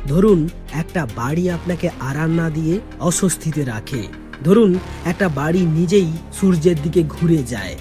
ধরুন একটা বাড়ি আপনাকে আরাম না দিয়ে অস্বস্তিতে রাখে। ধরুন একটা বাড়ি নিজেই সূর্যের দিকে ঘুরে যায়।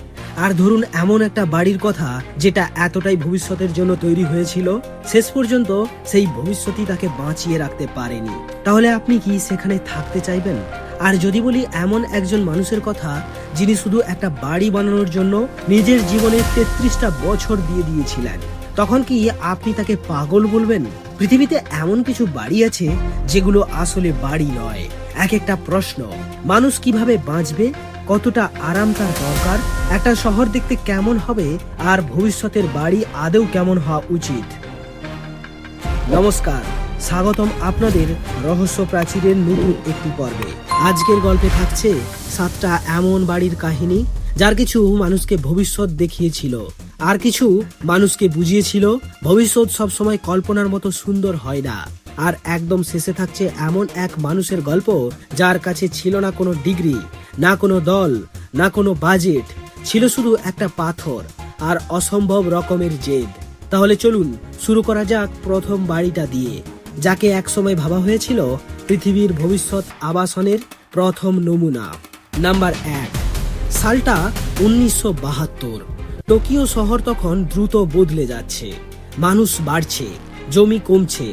আর ধরুন এমন একটা বাড়ির কথা যেটা এতটাই ভবিষ্যতের জন্য তৈরি হয়েছিল, শেষ পর্যন্ত সেই ভবিষ্যৎই তাকে বাঁচিয়ে রাখতে পারেনি। তাহলে আপনি কি সেখানে থাকতে চাইবেন? আর যদি বলি এমন একজন মানুষের কথা যিনি শুধু একটা বাড়ি বানানোর জন্য নিজের জীবনের 33টা বছর দিয়ে দিয়েছিলেন, তখন কি আপনি তাকে পাগল বলবেন? পৃথিবীতে এমন কিছু বাড়ি আছে যেগুলো আসলে বাড়ি নয়। এক একটা প্রশ্ন, মানুষ কিভাবে বাঁচবে, কতটা আরাম তার দরকার, একটা শহর দেখতে কেমন হবে, আর ভবিষ্যতের বাড়ি আদৌ কেমন হওয়া উচিত। নমস্কার, স্বাগতম আপনাদের রহস্য প্রাচীরের নতুন একটি পর্বে। আজকের গল্পে থাকছে 7টা এমন বাড়ির কাহিনী যার কিছু মানুষকে ভবিষ্যৎ দেখিয়েছিল, আর কিছু মানুষকে বুঝিয়েছিল ভবিষ্যৎ সবসময় কল্পনার মতো সুন্দর হয় না। আর একদম শেষে থাকছে এমন এক মানুষের গল্প যার কাছে ছিল না কোনো ডিগ্রি, না কোনো দল, না কোনো বাজেট, ছিল শুধু একটা পাথর আর অসম্ভব রকমের জেদ। তাহলে চলুন শুরু করা যাক প্রথম বাড়িটা দিয়ে, যাকে একসময় ভাবা হয়েছিল পৃথিবীর ভবিষ্যৎ আবাসনের প্রথম নমুনা। নাম্বার 1, সালটা 1972। টোকিও শহর তখন দ্রুত বদলে যাচ্ছে। মানুষ বাড়ছে, জমি কমছে,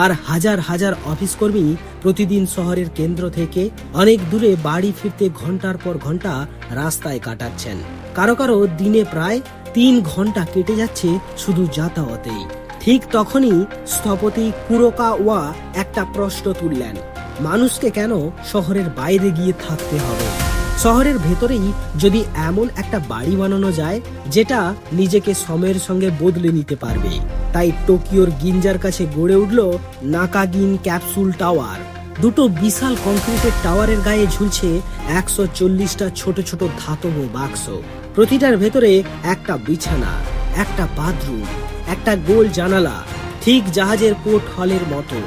আর হাজার হাজার অফিস কর্মী প্রতিদিন শহরের কেন্দ্র থেকে অনেক দূরে বাড়ি ফিরতে ঘন্টার পর ঘন্টা রাস্তায় কাটাচ্ছেন। কারো কারো দিনে প্রায় 3 ঘন্টা কেটে যাচ্ছে শুধু যাতায়াতেই। ঠিক তখনই স্থপতি কুরোকাওয়া একটা প্রশ্ন তুললেন, মানুষকে কেন শহরের বাইরে গিয়ে থাকতে হবে? শহরের ভেতরেই যদি এমন একটা বাড়ি বানানো যায় যেটা নিজেকে সময়ের সঙ্গে বদলে নিতে পারবে। তাই টোকিওর গিঞ্জার কাছে গড়ে উঠল নাকাগিন ক্যাপসুল টাওয়ার। দুটো বিশাল কংক্রিটের টাওয়ারের গায়ে ঝুলছে 140টা ছোট ছোট ধাতব বাক্স। প্রতিটার ভেতরে একটা বিছানা, একটা বাথরুম, একটা গোল জানালা, ঠিক জাহাজের পোর্ট হলের মতো।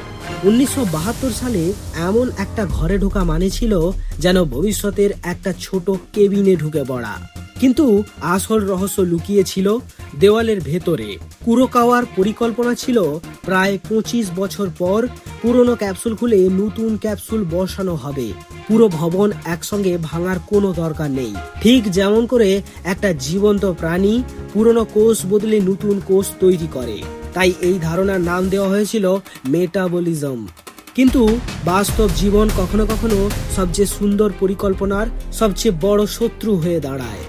1972 সালে এমন একটা ঘরে ঢোকা মানে ছিল যেন ভবিষ্যতের একটা ছোট কেবিনে ঢুকে পড়া। কিন্তু আসল রহস্য লুকিয়ে ছিল দেওয়ালের ভেতরে। কুরোকাওয়ার পরিকল্পনা ছিল প্রায় 25 বছর পর পুরনো ক্যাপসুল খুলে নতুন ক্যাপসুল বসানো হবে। পুরো ভবন একসঙ্গে ভাঙার কোনো দরকার নেই। ঠিক যেমন করে একটা জীবন্ত প্রাণী পুরনো কোষ বদলে নতুন কোষ তৈরি করে। তাই এই ধারণার নাম দেওয়া হয়েছিল মেটাবলিজম। কিন্তু বাস্তব জীবন কখনো কখনো সবচেয়ে সুন্দর পরিকল্পনার সবচেয়ে বড় শত্রু হয়ে দাঁড়ায়।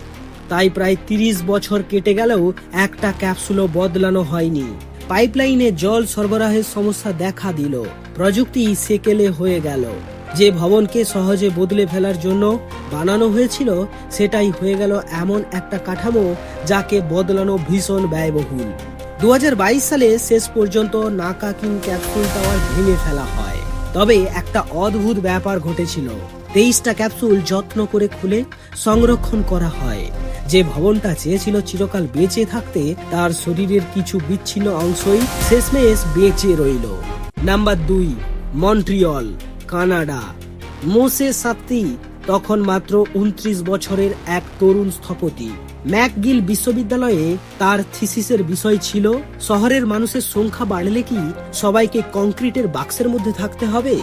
তাই প্রায় 30 বছর কেটে গেলেও একটা ক্যাপসুলও বদলানো হয়নি। পাইপলাইনে জল সরবরাহের সমস্যা দেখা দিল, প্রযুক্তি সেকেলে হয়ে গেল। যে ভবনকে সহজে বদলে ফেলার জন্য বানানো হয়েছিল সেটাই হয়ে গেল এমন একটা কাঠামো যাকে বদলানো ভীষণ ব্যয়বহুল। 2022 সালে শেষ পর্যন্ত নাকাকিন ক্যাপসুল টাওয়ার ভেঙে ফেলা হয়। তবে একটা অদ্ভুত ব্যাপার ঘটেছিল। 23টা ক্যাপসুল যত্ন করে খুলে সংরক্ষণ করা হয়। যে ভবনটা চেয়েছিল চিরকাল বেঁচে থাকতে, তার শরীরের কিছু বিচ্ছিন্ন অংশই শেষমেশ বেঁচে রইল। Number 2, Montreal, Canada. মোসে সাত্তি তখন মাত্র 29 বছরের এক তরুণ স্থপতি। ম্যাকগিল বিশ্ববিদ্যালয়ে তার থিসিসের বিষয় ছিল শহরের মানুষের সংখ্যা বাড়লে কি সবাইকে কংক্রিটের বাক্সের মধ্যে থাকতে হবে?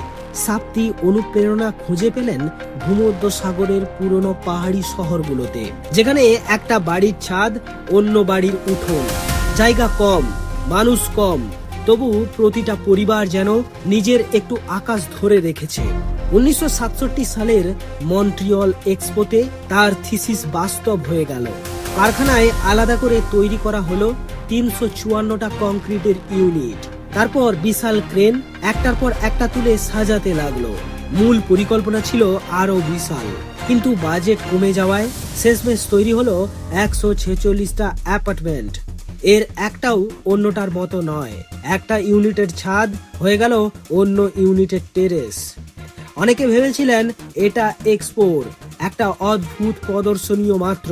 সাত্তি অনুপ্রেরণা খুঁজে পেলেন ভূমধ্য সাগরের পুরনো পাহাড়ি শহরগুলোতে, যেখানে একটা বাড়ির ছাদ অন্য বাড়ির উঠোন, জায়গা কম, মানুষ কম, তবু প্রতিটা পরিবার যেন নিজের একটু আকাশ ধরে রেখেছে। 1967 সালের মন্ট্রিয়ল এক্সপোতে তার থিসিস বাস্তব হয়ে গেল। কারখানায় আলাদা করে তৈরি করা হলো 354টা কংক্রিটের ইউনিট। তারপর বিশাল ক্রেন একটার পর একটা তুলে সাজাতে লাগলো। মূল পরিকল্পনা ছিল আরো বিশাল, কিন্তু বাজেট কমে যাওয়ায় শেষমেশ তৈরি হলো 146টা অ্যাপার্টমেন্ট। এর একটাও অন্যটার মতো নয়। একটা ইউনিটের ছাদ হয়ে গেল অন্য ইউনিটের টেরেস। অনেকে ভেবেছিলেন এটা এক্সপোর একটা অদ্ভুত প্রদর্শনীয় মাত্র,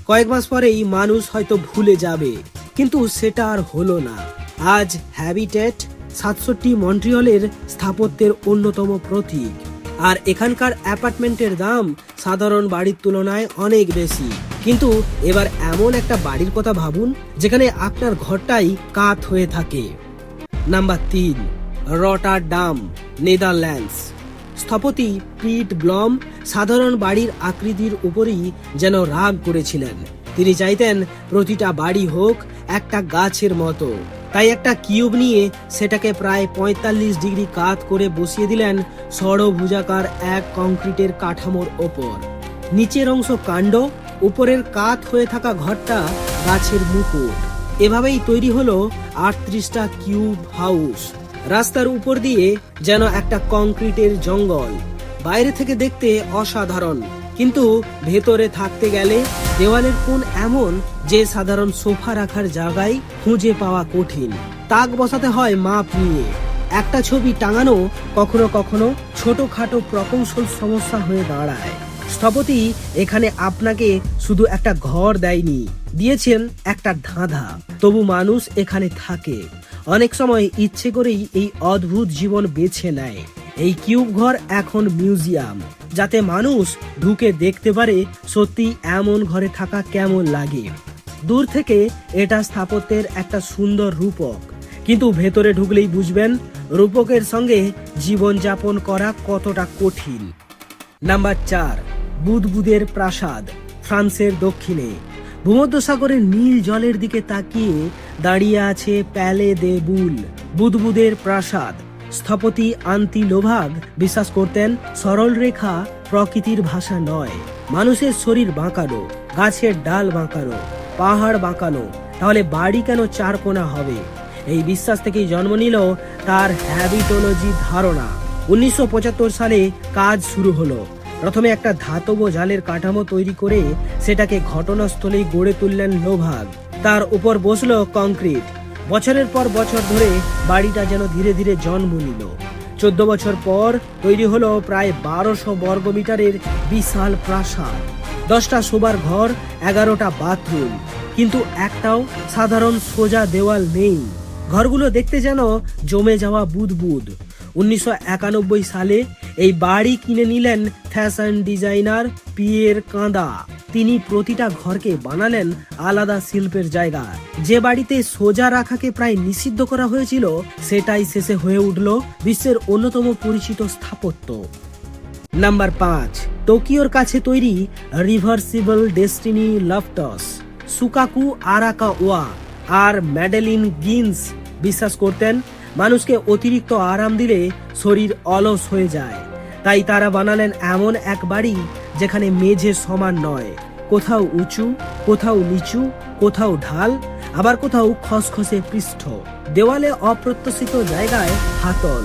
কয়েক মাস পরেই মানুষ হয়তো ভুলে যাবে, কিন্তু সেটা আর হলো না। আজ হ্যাবিটেট 67 মন্ট্রিয়লের স্থাপত্যের অন্যতম প্রতীক। আর এখানকার অ্যাপার্টমেন্টের দাম সাধারণ বাড়ির তুলনায় অনেক বেশি। কিন্তু এবার এমন একটা বাড়ির কথা ভাবুন যেখানে আপনার ঘরটাই কাত হয়ে থাকে। Number 3, Rotterdam, Netherlands. স্থপতি পিট ব্লম সাধারণ বাড়ির আকৃতির উপরই যেন রাগ করেছিলেন। তিনি চাইতেন প্রতিটা বাড়ি হোক একটা গাছের মতো। তাই একটা কিউব নিয়ে সেটাকে প্রায় 45 ডিগ্রি কাত করে বসিয়ে দিলেন ষড়ভুজাকার এক কংক্রিটের কাঠামোর ওপর। নিচের অংশ কাণ্ড, উপরের কাত হয়ে থাকা ঘরটা গাছের মুকুট। এভাবেই তৈরি হলো 38টা কিউব হাউস। রাস্তার উপর দিয়ে যেন একটা কংক্রিটের জঙ্গল। বাইরে থেকে দেখতে অসাধারণ, কিন্তু ভেতরে থাকতে গেলে দেওয়ালের কোণ এমন যে সাধারণ সোফা রাখার জায়গায় খুঁজে পাওয়া কঠিন। তাক বসাতে হয় মাপ নিয়ে। একটা ছবি টাঙানো কখনো কখনো ছোটখাটো প্রকৌশল সমস্যা হয়ে দাঁড়ায়। স্থপতি এখানে আপনাকে শুধু একটা ঘর দেয়নি, দিয়েছেন একটা ধাঁধা। তবু মানুষ এখানে থাকে, অনেক সময় ইচ্ছে করেই এই অদ্ভুত জীবন বেছে নেয়। এই কিউব ঘর এখন মিউজিয়াম, যাতে মানুষ ঢুকে দেখতে পারে সত্যি এমন ঘরে থাকা কেমন লাগে। দূর থেকে এটা স্থাপত্যের একটা সুন্দর রূপক, কিন্তু ভেতরে ঢুকলেই বুঝবেন রূপকের সঙ্গে জীবনযাপন করা কতটা কঠিন। নাম্বার 4, বুদবুদের প্রাসাদ, ফ্রান্সের দক্ষিণে। ভূমধ্যসাগরের নীল জলের দিকে তাকিয়ে দাঁড়িয়ে আছে প্যালে দে বুল, বুদবুদের প্রাসাদ। স্থপতি আন্তি লোভাগ বিশ্বাস করতেন সরল রেখা প্রকৃতির ভাষা নয়। মানুষের শরীর বাঁকানো, গাছের ডাল বাঁকানো, পাহাড় বাঁকানো, তাহলে বাড়ি কেন চারকোনা হবে? এই বিশ্বাস থেকেই জন্ম নিল তার হ্যাবিটোলজি ধারণা। 1975 সালে কাজ শুরু হলো। প্রথমে একটা ধাতব জালের কাঠামো তৈরি করে সেটাকে ঘটনাস্থলেই গড়ে তুললেন লোভাগ। তার উপর বসলো কংক্রিট। বছরের পর বছর ধরে বাড়িটা যেন ধীরে ধীরে জন্ম নিল। 14 বছর পর তৈরি হলো প্রায় 1200 বর্গমিটারের বিশাল প্রাসাদ। 10টা শোবার ঘর, 11টা বাথরুম, কিন্তু একটাও সাধারণ সোজা দেওয়াল নেই। ঘরগুলো দেখতে যেন জমে যাওয়া বুদবুদ। 1991 সালে এই বাড়ি কিনে নিলেন ফ্যাশন ডিজাইনার পিয়ের কাঁদা। তিনি প্রতিটা ঘরকে বানালেন আলাদা শিল্পের জায়গা। যে বাড়িতে সোজা রাখাকে প্রায় নিষিদ্ধ করা হয়েছিল, সেটাই শেষে হয়ে উঠল বিশ্বের অন্যতম পরিচিত স্থাপত্য। নাম্বার 5, টোকিওর কাছে তৈরি রিভার্সিবল ডেস্টিনি লফটস। সুকাকু আরাকাওয়া আর ম্যাডেলিন গিন্স বিশ্বাস করতেন মানুষকে অতিরিক্ত আরাম দিলে শরীর অলস হয়ে যায়। তাই তারা বানালেন এমন এক বাড়ি যেখানে মেঝে সমান নয়, কোথাও উঁচু, কোথাও নিচু, কোথাও ঢাল, আবার কোথাও খসখসে পৃষ্ঠ। দেওয়ালে অপ্রত্যাশিত জায়গায় হাতল।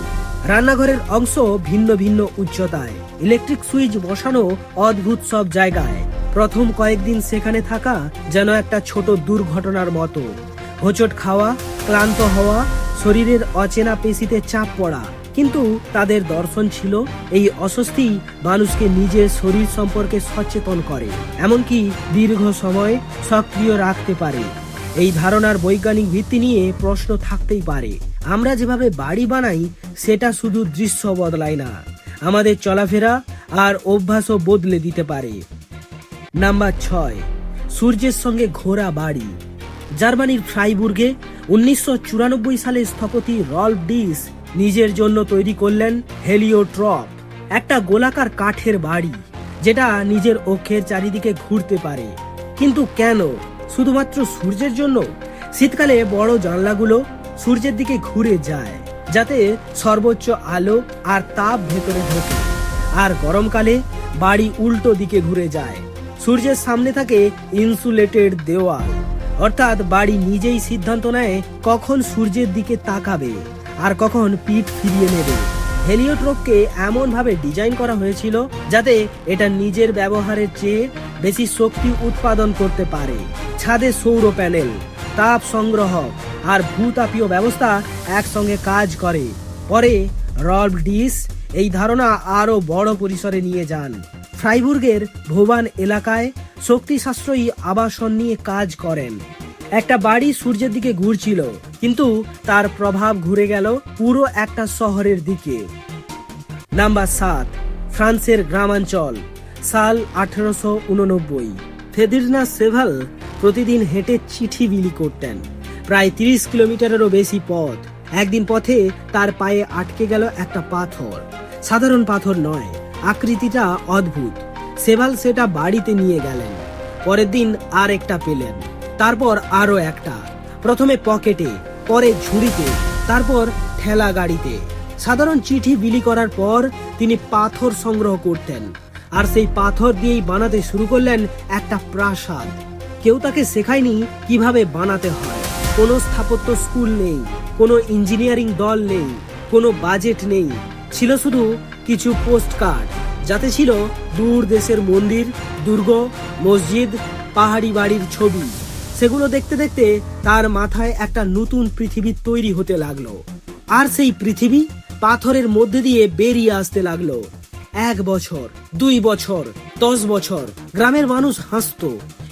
রান্নাঘরের অংশ ভিন্ন ভিন্ন উচ্চতায়। ইলেকট্রিক সুইচ বসানো অদ্ভুত সব জায়গায়। প্রথম কয়েকদিন সেখানে থাকা যেন একটা ছোট দুর্ঘটনার মতো। হোঁচট খাওয়া, ক্লান্ত হওয়া, শরীরের অচেনা পেশিতে চাপ পড়া, কিন্তু তাদের দর্শন ছিল এই অস্বস্তি মানুষকে নিজের শরীর সম্পর্কে সচেতন করে, এমনকি দীর্ঘ সময় সক্রিয় রাখতে পারে। এই ধারণার বৈজ্ঞানিক ভিত্তি নিয়ে প্রশ্ন থাকতেই পারে। আমরা যেভাবে বাড়ি বানাই সেটা শুধু দৃশ্য বদলায় না, আমাদের চলাফেরা আর অভ্যাসও বদলে দিতে পারে। নাম্বার 6, সূর্যের সঙ্গে ঘোরা বাড়ি। জার্মানির ফ্রাইবুর্গে 1994 সালে স্থপতি রল্ফ ডিস নিজের জন্য তৈরি করলেন হেলিওট্রপ, একটা গোলাকার কাঠের বাড়ি যেটা নিজের অক্ষের চারিদিকে ঘুরতে পারে। কিন্তু কেন? শুধুমাত্র সূর্যের জন্য? শীতকালে বড় জানলাগুলো সূর্যের দিকে ঘুরে যায়, যাতে সর্বোচ্চ আলো আর তাপ ভেতরে ঢোকে। আর গরমকালে বাড়ি উল্টো দিকে ঘুরে যায়। সূর্যের সামনে থাকে ইনসুলেটেড দেওয়াল, অর্থাৎ বাড়ি নিজেই সিদ্ধান্ত নেয় কখন সূর্যের দিকে তাকাবে আর কখন পিঠ ফিরিয়ে নেবে। হেলিওট্রপকে এমন ভাবে ডিজাইন করা হয়েছিল যাতে এটা নিজের ব্যবহারের চেয়ে বেশি শক্তি উৎপাদন করতে পারে। ছাদে সৌর প্যানেল, তাপ সংগ্রহ আর ভূতাপীয় ব্যবস্থা একসঙ্গে কাজ করে। পরে রল্ফ ডিস এই ধারণা আরো বড় পরিসরে নিয়ে যান। ফ্রাইবুর্গের ভোবান এলাকায় শক্তি সাশ্রয়ী আবাসন নিয়ে কাজ করেন। একটা বাড়ি সূর্যের দিকে ঘুরছিল, কিন্তু তার প্রভাব ঘুরে গেল পুরো একটা শহরের দিকে। নাম্বার 7, ফ্রান্সের গ্রামাঞ্চল, সাল 1889। ফেদিরনা সেভাল প্রতিদিন হেঁটে চিঠি বিলি করতেন, প্রায় 30 কিলোমিটারেরও বেশি পথ। একদিন পথে তার পায়ে আটকে গেল একটা পাথর। সাধারণ পাথর নয়, আকৃতিটা অদ্ভুত। সেভাল সেটা বাড়িতে নিয়ে গেলেন। পরের দিন আর একটা পেলেন, তারপর আরো একটা। প্রথমে পকেটে, পরে ঝুড়িতে, তারপর ঠেলা গাড়িতে। সাধারণ চিঠি বিলি করার পর তিনি পাথর সংগ্রহ করতেন, আর সেই পাথর দিয়েই বানাতে শুরু করলেন একটা প্রাসাদ। কেউ তাকে শেখায়নি কিভাবে বানাতে হয়। কোনো স্থাপত্য স্কুল নেই, কোনো ইঞ্জিনিয়ারিং দল নেই, কোনো বাজেট নেই। ছিল শুধু কিছু পোস্টকার্ড, যাতে ছিল দূর দেশের মন্দির, দুর্গ, মসজিদ, পাহাড়ি বাড়ির ছবি। সেগুলো দেখতে দেখতে তার মাথায় একটা নতুন পৃথিবী তৈরি হতে লাগলো। আর সেই পৃথিবী পাথরের মধ্যে দিয়ে বেরিয়ে আসতে লাগলো। 1 বছর, 2 বছর, 10 বছর। গ্রামের মানুষ হাসতো,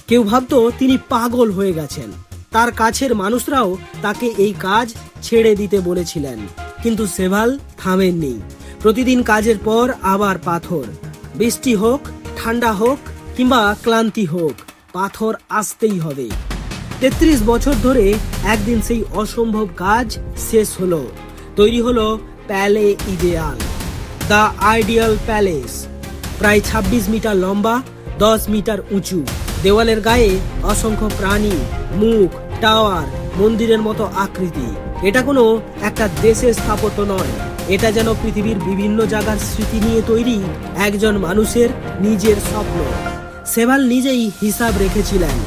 কেউ ভাবতো তিনি পাগল হয়ে গেছেন। তার কাছের মানুষরাও তাকে এই কাজ ছেড়ে দিতে বলেছিলেন, কিন্তু সেভাল থামেননি। প্রতিদিন কাজের পর আবার পাথর। বৃষ্টি হোক, ঠান্ডা হোক কিংবা ক্লান্তি হোক, পাথর আসতেই হবে। 33 বছর ধরে একদিন সেই অসম্ভব কাজ শেষ হলো। তৈরি হলো প্যালে ইডিয়াল, দ্য আইডিয়াল প্যালেস। প্রায় 26 মিটার লম্বা, 10 মিটার উঁচু। দেওয়ালের গায়ে অসংখ্য প্রাণী, মুখ, টাওয়ার, মন্দিরের মতো আকৃতি। এটা কোনো একটা দেশের স্থাপত্য নয়, এটা যেন পৃথিবীর বিভিন্ন জায়গার স্মৃতি নিয়ে তৈরি একজন মানুষের নিজের স্বপ্ন। সেভাল নিজেই হিসাব রেখেছিলেন,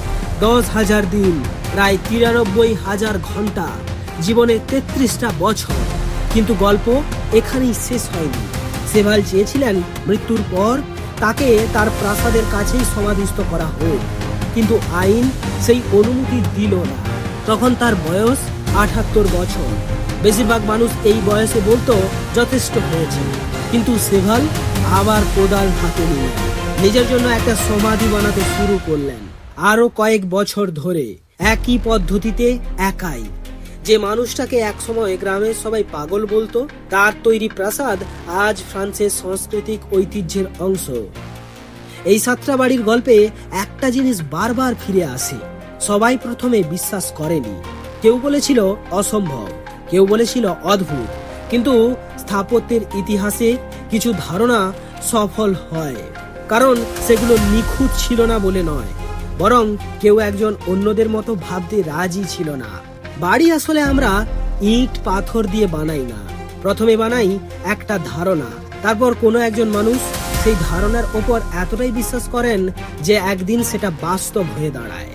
10,000 দিন, প্রায় 93,000 ঘন্টা, জীবনে 33টা বছর। কিন্তু গল্প এখানেই শেষ হয়নি। সেভাল চেয়েছিলেন মৃত্যুর পর তাকে তার প্রাসাদের কাছেই সমাধিস্থ করা হোক, কিন্তু আইন সেই অনুমতি দিল না। তখন তার বয়স 78 বছর। বেশিরভাগ মানুষ এই বয়সে বলতো যথেষ্ট হয়েছে, কিন্তু সেভাল আবার কোদাল হাতে নিলেন। নিজের জন্য একটা সমাধি বানাতে শুরু করলেন। আরো কয়েক বছর ধরে একই পদ্ধতিতে, একাই। যে মানুষটাকে একসময় গ্রামের সবাই পাগল বলতো, তার তৈরি প্রাসাদ আজ ফ্রান্সের সাংস্কৃতিক ঐতিহ্যের অংশ। এই 7টা বাড়ির গল্পে একটা জিনিস বারবার ফিরে আসে। সবাই প্রথমে বিশ্বাস করেনি। কেউ বলেছিল অসম্ভব, কেউ বলেছিল অদ্ভুত, কিন্তু স্থাপত্যের ইতিহাসে কিছু ধারণা সফল হয়, কারণ সেগুলো নিখুঁত ছিল না বলে নয়, বরং কেউ একজন অন্যদের মতো ভাবতে রাজি ছিল না। বাড়ি আসলে আমরা ইট পাথর দিয়ে বানাই না। প্রথমে বানাই একটা ধারণা, তারপর কোনো একজন মানুষ সেই ধারণার ওপর এতটাই বিশ্বাস করেন যে একদিন সেটা বাস্তব হয়ে দাঁড়ায়।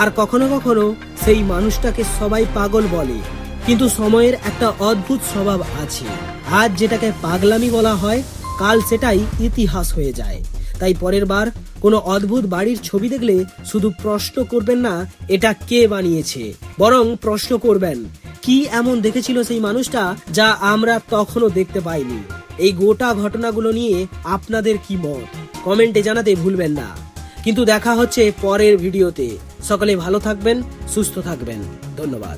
আর কখনো কখনো সেই মানুষটাকে সবাই পাগল বলে, কিন্তু সময়ের একটা অদ্ভুত স্বভাব আছে। আজ যেটাকে পাগলামি বলা হয়, কাল সেটাই ইতিহাস হয়ে যায়। তাই পরের বার কোনো অদ্ভুত বাড়ির ছবি দেখলে শুধু প্রশ্ন করবেন না এটা কে বানিয়েছে, বরং প্রশ্ন করবেন কি এমন দেখেছিল সেই মানুষটা যা আমরা তখনও দেখতে পাইনি। এই গোটা ঘটনাগুলো নিয়ে আপনাদের কি মত কমেন্টে জানাতে ভুলবেন না। কিন্তু দেখা হচ্ছে পরের ভিডিওতে। সকলে ভালো থাকবেন, সুস্থ থাকবেন। ধন্যবাদ।